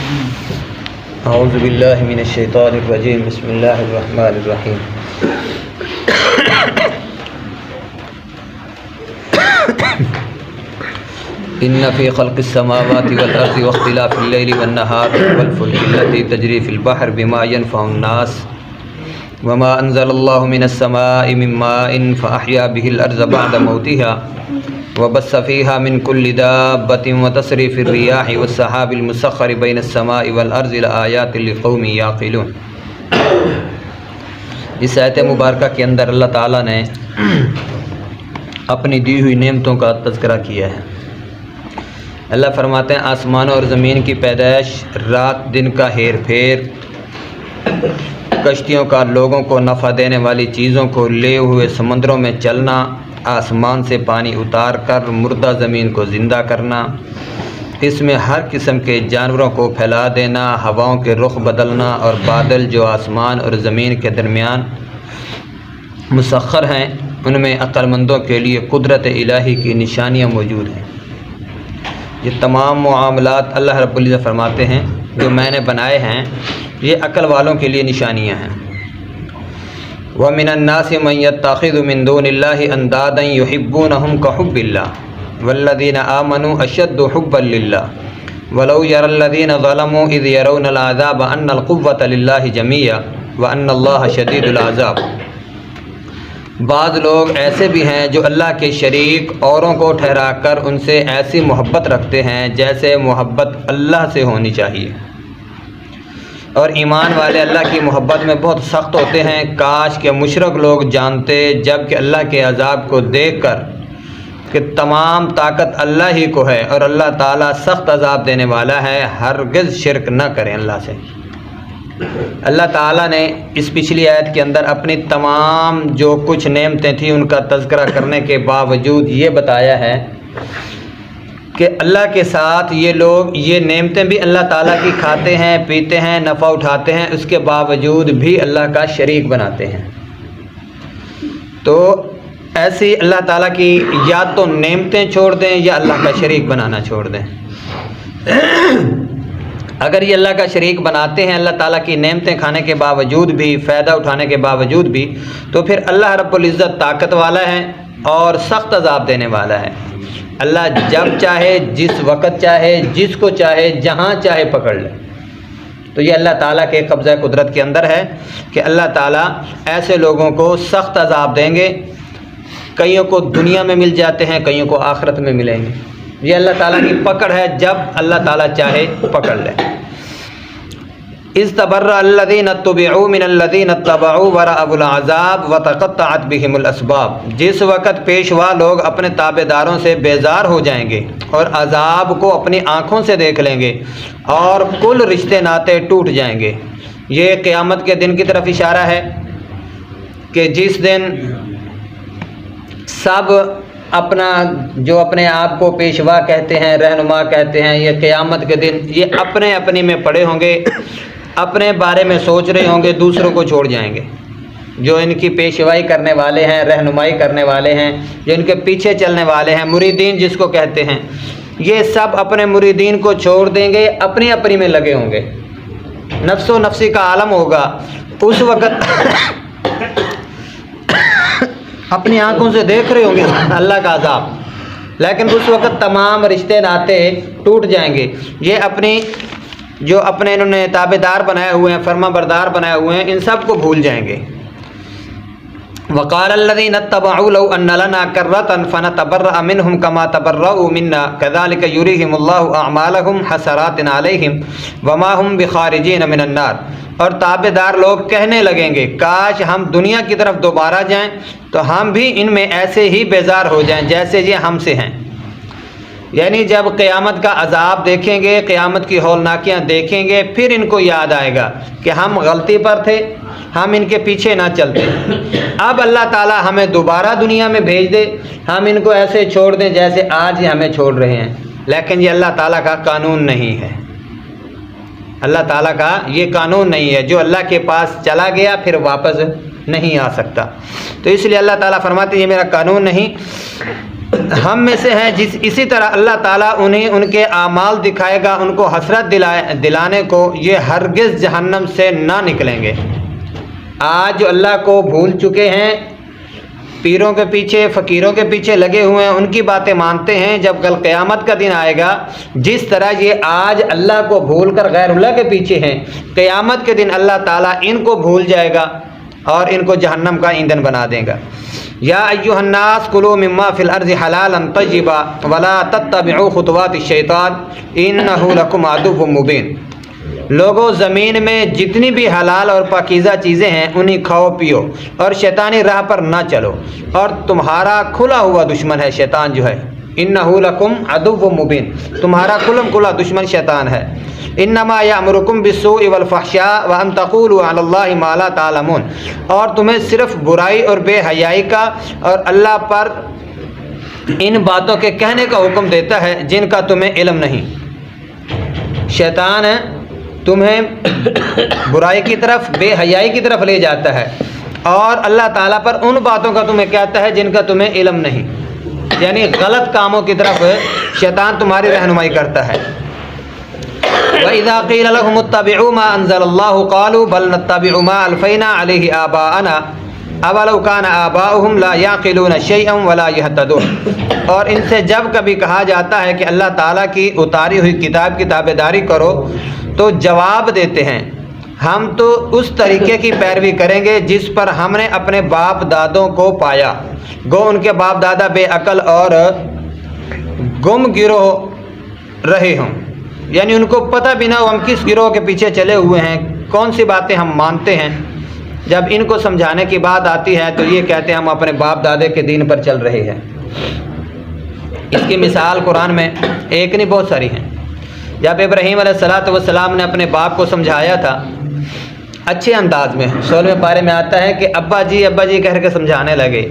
اعوذ باللہ من الشیطان الرجیم بسم اللہ الرحمن الرحیم ان فی خلق السماوات والارض واختلاف اللیل والنہار والفلک التي تجری فی البحر بما ينفع الناس وما انزل اللہ من السماء من ماء فاحیا به الارض بعد موتها وبث فيها من كل دابة وتصريف الرياح والسحاب المسخر بين السماء والارض لآیات لقوم یعقلون۔ اس آیت مبارکہ کے اندر اللہ تعالیٰ نے اپنی دی ہوئی نعمتوں کا تذکرہ کیا ہے۔ اللہ فرماتے ہیں آسمانوں اور زمین کی پیدائش، رات دن کا ہیر پھیر، کشتیوں کا لوگوں کو نفع دینے والی چیزوں کو لے ہوئے سمندروں میں چلنا، آسمان سے پانی اتار کر مردہ زمین کو زندہ کرنا، اس میں ہر قسم کے جانوروں کو پھیلا دینا، ہواؤں کے رخ بدلنا، اور بادل جو آسمان اور زمین کے درمیان مسخر ہیں، ان میں عقل مندوں کے لیے قدرت الہی کی نشانیاں موجود ہیں۔ یہ تمام معاملات اللہ رب العزت فرماتے ہیں جو میں نے بنائے ہیں، یہ عقل والوں کے لیے نشانیاں ہیں۔ وَمِنَ النَّاسِ مَن يَتَّخِذُ مِن دُونِ اللَّهِ أَندَادًا يُحِبُّونَهُمْ كَحُبِّ اللَّهِ وَالَّذِينَ آمَنُوا أَشَدُّ حُبًّا لِلَّهِ وَلَوْ يَرَى الَّذِينَ ظَلَمُوا إِذْ يَرَوْنَ الْعَذَابَ أَنَّ الْقُوَّةَ لِلَّهِ جَمِيعًا وَأَنَّ اللَّهَ شَدِيدُ الْعَذَابِ۔ بعض لوگ ایسے بھی ہیں جو اللہ کے شریک اوروں کو ٹھہرا کر ان سے ایسی محبت رکھتے ہیں جیسے محبت اللہ سے ہونی چاہیے، اور ایمان والے اللہ کی محبت میں بہت سخت ہوتے ہیں۔ کاش کہ مشرک لوگ جانتے جب کہ اللہ کے عذاب کو دیکھ کر کہ تمام طاقت اللہ ہی کو ہے اور اللہ تعالیٰ سخت عذاب دینے والا ہے، ہرگز شرک نہ کریں اللہ سے۔ اللہ تعالیٰ نے اس پچھلی آیت کے اندر اپنی تمام جو کچھ نعمتیں تھیں ان کا تذکرہ کرنے کے باوجود یہ بتایا ہے کہ اللہ کے ساتھ یہ لوگ یہ نعمتیں بھی اللہ تعالیٰ کی کھاتے ہیں، پیتے ہیں، نفع اٹھاتے ہیں، اس کے باوجود بھی اللہ کا شریک بناتے ہیں۔ تو ایسی اللہ تعالیٰ کی یا تو نعمتیں چھوڑ دیں یا اللہ کا شریک بنانا چھوڑ دیں۔ اگر یہ اللہ کا شریک بناتے ہیں، اللہ تعالیٰ کی نعمتیں کھانے کے باوجود بھی، فائدہ اٹھانے کے باوجود بھی، تو پھر اللہ رب العزت طاقت والا ہے اور سخت عذاب دینے والا ہے۔ اللہ جب چاہے، جس وقت چاہے، جس کو چاہے، جہاں چاہے پکڑ لے۔ تو یہ اللہ تعالیٰ کے قبضہ قدرت کے اندر ہے کہ اللہ تعالیٰ ایسے لوگوں کو سخت عذاب دیں گے، کئیوں کو دنیا میں مل جاتے ہیں، کئیوں کو آخرت میں ملیں گے۔ یہ اللہ تعالیٰ کی پکڑ ہے، جب اللہ تعالیٰ چاہے پکڑ لے۔ اذ تبرأ الذین اتبعوا من الذین اتبعوا ورأوا العذاب وتقطعت بهم الاسباب۔ جس وقت پیشوا لوگ اپنے تابع داروں سے بیزار ہو جائیں گے اور عذاب کو اپنی آنکھوں سے دیکھ لیں گے اور کل رشتے ناتے ٹوٹ جائیں گے۔ یہ قیامت کے دن کی طرف اشارہ ہے کہ جس دن سب اپنے آپ کو پیشوا کہتے ہیں، رہنما کہتے ہیں، یہ قیامت کے دن یہ اپنے اپنی میں پڑے ہوں گے، اپنے بارے میں سوچ رہے ہوں گے، دوسروں کو چھوڑ جائیں گے۔ جو ان کی پیشوائی کرنے والے ہیں، رہنمائی کرنے والے ہیں، جو ان کے پیچھے چلنے والے ہیں، مریدین جس کو کہتے ہیں، یہ سب اپنے مریدین کو چھوڑ دیں گے، اپنی اپنی میں لگے ہوں گے، نفس و نفسی کا عالم ہوگا۔ اس وقت اپنی آنکھوں سے دیکھ رہے ہوں گے اللہ کا عذاب، لیکن اس وقت تمام رشتے ناتے ٹوٹ جائیں گے۔ یہ اپنے انہوں نے تابع دار بنائے ہوئے ہیں، فرما بردار بنائے ہوئے ہیں، ان سب کو بھول جائیں گے۔ وقال الذين اتبعوا لو ان لنا كرة فنتبرأ منهم كما تبرؤوا منا كذلك يريهم الله اعمالهم حسرات عليهم وما هم بخارجين من النار۔ اور تابع دار لوگ کہنے لگیں گے کاش ہم دنیا کی طرف دوبارہ جائیں تو ہم بھی ان میں ایسے ہی بیزار ہو جائیں جیسے یہ ہم سے ہیں۔ یعنی جب قیامت کا عذاب دیکھیں گے، قیامت کی ہولناکیاں دیکھیں گے، پھر ان کو یاد آئے گا کہ ہم غلطی پر تھے، ہم ان کے پیچھے نہ چلتے۔ اب اللہ تعالیٰ ہمیں دوبارہ دنیا میں بھیج دے، ہم ان کو ایسے چھوڑ دیں جیسے آج ہی ہمیں چھوڑ رہے ہیں۔ لیکن یہ اللہ تعالیٰ کا قانون نہیں ہے، اللہ تعالیٰ کا یہ قانون نہیں ہے۔ جو اللہ کے پاس چلا گیا پھر واپس نہیں آ سکتا۔ تو اس لیے اللہ تعالیٰ فرماتے ہیں یہ میرا قانون نہیں۔ ہم میں سے ہیں اسی طرح اللہ تعالیٰ انہیں ان کے اعمال دکھائے گا، ان کو حسرت دلانے کو، یہ ہرگز جہنم سے نہ نکلیں گے۔ آج جو اللہ کو بھول چکے ہیں، پیروں کے پیچھے فقیروں کے پیچھے لگے ہوئے ہیں، ان کی باتیں مانتے ہیں، جب کل قیامت کا دن آئے گا جس طرح یہ آج اللہ کو بھول کر غیر اللہ کے پیچھے ہیں، قیامت کے دن اللہ تعالیٰ ان کو بھول جائے گا اور ان کو جہنم کا ایندھن بنا دے گا۔ یا ایھا الناس کلوا مما فی الارض حلالا طیبا ولا تتبعوا خطوات الشیطان انہ لکم عدو مبین۔ لوگوں، زمین میں جتنی بھی حلال اور پاکیزہ چیزیں ہیں انہیں کھاؤ پیو اور شیطانی راہ پر نہ چلو، اور تمہارا کھلا ہوا دشمن ہے شیطان جو ہے، انہ لکم عدو مبین، تمہارا کھلم کھلا دشمن شیطان ہے۔ انما یامرکم بالسوء والفحشاء وان تقولوا علی اللہ ما لا تعلمون، اور تمہیں صرف برائی اور بے حیائی کا اور اللہ پر ان باتوں کے کہنے کا حکم دیتا ہے جن کا تمہیں علم نہیں۔ شیطان تمہیں برائی کی طرف، بے حیائی کی طرف لے جاتا ہے، اور اللہ تعالیٰ پر ان باتوں کا تمہیں کہتا ہے جن کا تمہیں علم نہیں، یعنی غلط کاموں کی طرف شیطان تمہاری رہنمائی کرتا ہے۔ وَإِذَا قِيلَ لَهُمُ اتَّبِعُوا مَا أَنزَلَ اللَّهُ قَالُوا بَلْ نَتَّبِعُ مَا أَلْفَيْنَا عَلَيْهِ آبَاءَنَا أَوَلَوْ كَانَ آبَاؤُهُمْ لَا يَعْقِلُونَ شَيْئًا وَلَا يَهْتَدُونَ۔ اور ان سے جب کبھی کہا جاتا ہے کہ اللہ تعالیٰ کی اتاری ہوئی کتاب کی تابعداری کرو تو جواب دیتے ہیں ہم تو اس طریقے کی پیروی کریں گے جس پر ہم نے اپنے باپ دادوں کو پایا، گو ان کے باپ دادا بے عقل اور گم گروہ رہے ہوں، یعنی ان کو پتہ بھی نہ ہو ہم کس گروہ کے پیچھے چلے ہوئے ہیں، کون سی باتیں ہم مانتے ہیں۔ جب ان کو سمجھانے کی بات آتی ہے تو یہ کہتے ہیں ہم اپنے باپ دادے کے دین پر چل رہے ہیں۔ اس کی مثال قرآن میں ایک نہیں بہت ساری ہیں۔ جب ابراہیم علیہ السلام نے اپنے باپ کو سمجھایا تھا اچھے انداز میں، 16ویں پارے میں آتا ہے کہ ابا جی کہہ کے سمجھانے لگے،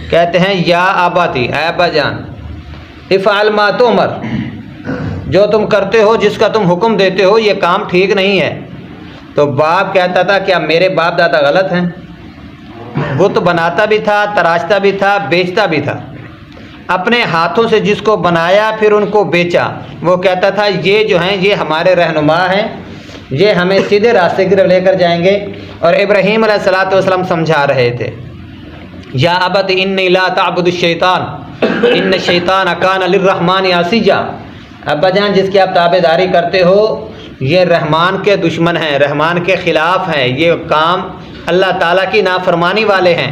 کہتے ہیں یا آباتی، اے ابا جان، افعل ما تؤمر، جو تم کرتے ہو، جس کا تم حکم دیتے ہو یہ کام ٹھیک نہیں ہے۔ تو باپ کہتا تھا کیا میرے باپ دادا غلط ہیں؟ بت بناتا بھی تھا، تراشتا بھی تھا، بیچتا بھی تھا، اپنے ہاتھوں سے جس کو بنایا پھر ان کو بیچا، وہ کہتا تھا یہ جو ہیں یہ ہمارے رہنما ہیں، یہ ہمیں سیدھے راستے کی طرف لے کر جائیں گے۔ اور ابراہیم علیہ السلام سمجھا رہے تھے یا ابت انی لا تعبد الشیطان ان الشیطان کان للرحمن عصیا، ابا جان جس کی آپ تابع داری کرتے ہو یہ رحمان کے دشمن ہیں، رحمان کے خلاف ہیں، یہ کام اللہ تعالیٰ کی نافرمانی والے ہیں۔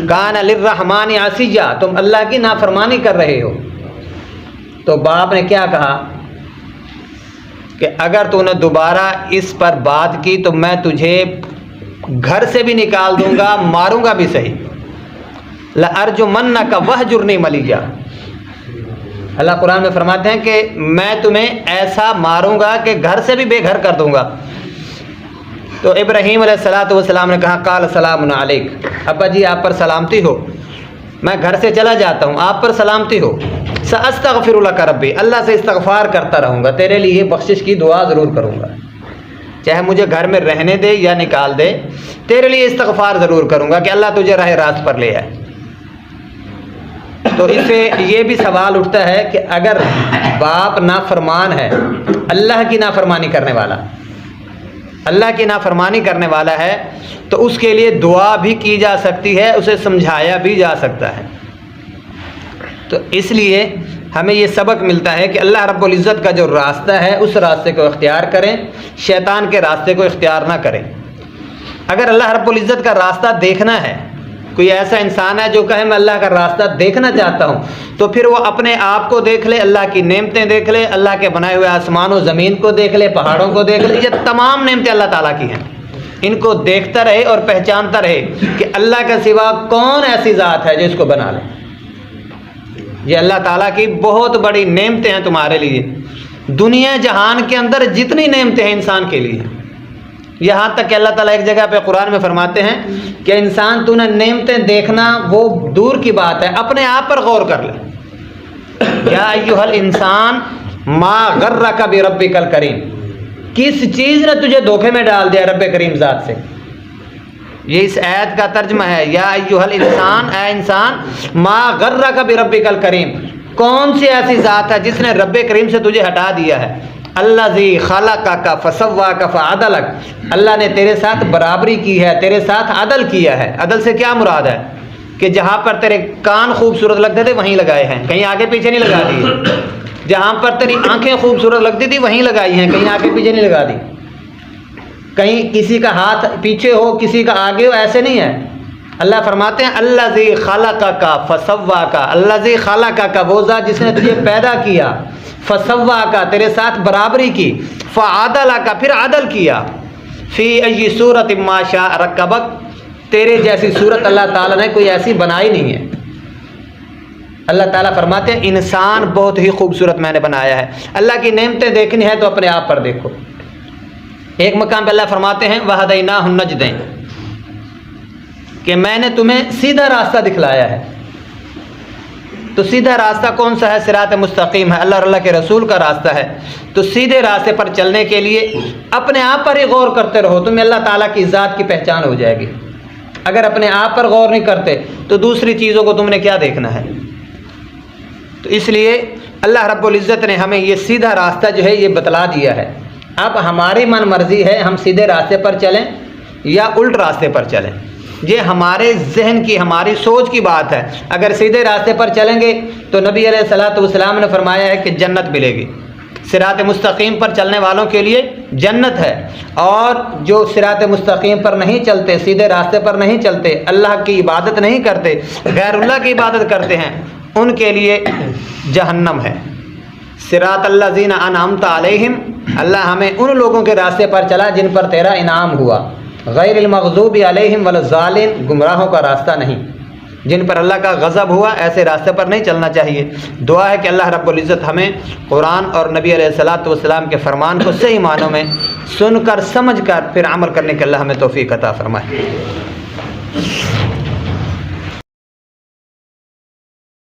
کان للرحمن عصیا، تم اللہ کی نافرمانی کر رہے ہو۔ تو باپ نے کیا کہا کہ اگر تو نے دوبارہ اس پر بات کی تو میں تجھے گھر سے بھی نکال دوں گا، ماروں گا بھی صحیح۔ لَأَرْجُمَنَّكَ وَاهْجُرْنِي مَلِيًّا، اللہ قرآن میں فرماتے ہیں کہ میں تمہیں ایسا ماروں گا کہ گھر سے بھی بے گھر کر دوں گا۔ تو ابراہیم علیہ السلام نے کہا قال سلام علیک، ابا جی آپ پر سلامتی ہو، میں گھر سے چلا جاتا ہوں، آپ پر سلامتی ہو۔ سأستغفر لک ربی، اللہ سے استغفار کرتا رہوں گا، تیرے لیے بخشش کی دعا ضرور کروں گا، چاہے مجھے گھر میں رہنے دے یا نکال دے، تیرے لیے استغفار ضرور کروں گا کہ اللہ تجھے راہ راست پر لے آئے۔ تو اس سے یہ بھی سوال اٹھتا ہے کہ اگر باپ نافرمان ہے، اللہ کی نافرمانی کرنے والا، اللہ کی نافرمانی کرنے والا ہے، تو اس کے لیے دعا بھی کی جا سکتی ہے، اسے سمجھایا بھی جا سکتا ہے۔ تو اس لیے ہمیں یہ سبق ملتا ہے کہ اللہ رب العزت کا جو راستہ ہے اس راستے کو اختیار کریں، شیطان کے راستے کو اختیار نہ کریں۔ اگر اللہ رب العزت کا راستہ دیکھنا ہے، کوئی ایسا انسان ہے جو کہے میں اللہ کا راستہ دیکھنا چاہتا ہوں، تو پھر وہ اپنے آپ کو دیکھ لے، اللہ کی نعمتیں دیکھ لے، اللہ کے بنائے ہوئے آسمان و زمین کو دیکھ لے، پہاڑوں کو دیکھ لے، یہ تمام نعمتیں اللہ تعالیٰ کی ہیں، ان کو دیکھتا رہے اور پہچانتا رہے کہ اللہ کے سوا کون ایسی ذات ہے جو اس کو بنا لے۔ یہ اللہ تعالیٰ کی بہت بڑی نعمتیں ہیں تمہارے لیے، دنیا جہان کے اندر جتنی نعمتیں ہیں انسان کے لیے، یہاں تک کہ اللہ تعالیٰ ایک جگہ پہ قرآن میں فرماتے ہیں کہ انسان تو نے نعمتیں دیکھنا وہ دور کی بات ہے، اپنے آپ پر غور کر لے۔ یا ایھا الانسان ما غرک بربک الکریم، کس چیز نے تجھے دھوکے میں ڈال دیا رب کریم ذات سے؟ یہ اس آیت کا ترجمہ ہے، یا ایھا الانسان، اے انسان، ما غرک بربک الکریم، کون سی ایسی ذات ہے جس نے رب کریم سے تجھے ہٹا دیا ہے؟ الذی خلقک فسواک فعدلک، اللہ نے تیرے ساتھ برابری کی ہے، تیرے ساتھ عدل کیا ہے۔ عدل سے کیا مراد ہے؟ کہ جہاں پر تیرے کان خوبصورت لگتے تھے وہیں لگائے ہیں، کہیں آگے پیچھے نہیں لگا دیے۔ جہاں پر تیری آنکھیں خوبصورت لگتی تھی وہیں لگائی ہیں، کہیں آگے پیچھے نہیں لگا دی۔ کہیں کسی کا ہاتھ پیچھے ہو کسی کا آگے ہو، ایسے نہیں ہے۔ اللہ فرماتے ہیں الذی خلقک فسواک، الذی خلقک، وہ ذات جس نے تجھے پیدا کیا، فسواک، تیرے ساتھ برابری کی، فعدلک، پھر عدل کیا، فی ای صورت ما شاء رکبک، تیرے جیسی صورت اللہ تعالیٰ نے کوئی ایسی بنائی نہیں ہے۔ اللہ تعالیٰ فرماتے ہیں انسان بہت ہی خوبصورت میں نے بنایا ہے۔ اللہ کی نعمتیں دیکھنی ہے تو اپنے آپ پر دیکھو۔ ایک مقام پہ اللہ فرماتے ہیں وَہَدَيْنَاهُ النَّجْدَيْنِ، کہ میں نے تمہیں سیدھا راستہ دکھلایا ہے۔ تو سیدھا راستہ کون سا ہے؟ صراط مستقیم ہے، اللہ اور اللہ کے رسول کا راستہ ہے۔ تو سیدھے راستے پر چلنے کے لیے اپنے آپ پر ہی غور کرتے رہو، تمہیں اللہ تعالیٰ کی ذات کی پہچان ہو جائے گی۔ اگر اپنے آپ پر غور نہیں کرتے تو دوسری چیزوں کو تم نے کیا دیکھنا ہے؟ تو اس لیے اللہ رب العزت نے ہمیں یہ سیدھا راستہ جو ہے یہ بتلا دیا ہے۔ اب ہماری من مرضی ہے ہم سیدھے راستے پر چلیں یا الٹ راستے پر چلیں، یہ ہمارے ذہن کی، ہماری سوچ کی بات ہے۔ اگر سیدھے راستے پر چلیں گے تو نبی علیہ الصلوۃ والسلام نے فرمایا ہے کہ جنت ملے گی، صراط مستقیم پر چلنے والوں کے لیے جنت ہے، اور جو صراط مستقیم پر نہیں چلتے، سیدھے راستے پر نہیں چلتے، اللہ کی عبادت نہیں کرتے، غیر اللہ کی عبادت کرتے ہیں، ان کے لیے جہنم ہے۔ صراط الذین انعمت علیہم، اللہ ہمیں ان لوگوں کے راستے پر چلا جن پر تیرا انعام ہوا، غیر المغضوب علیہم ولا الضالین، گمراہوں کا راستہ نہیں، جن پر اللہ کا غضب ہوا ایسے راستے پر نہیں چلنا چاہیے۔ دعا ہے کہ اللہ رب العزت ہمیں قرآن اور نبی علیہ الصلوۃ والسلام کے فرمان کو صحیح معنوں میں سن کر سمجھ کر پھر عمل کرنے کے اللہ ہمیں توفیق عطا فرمائے۔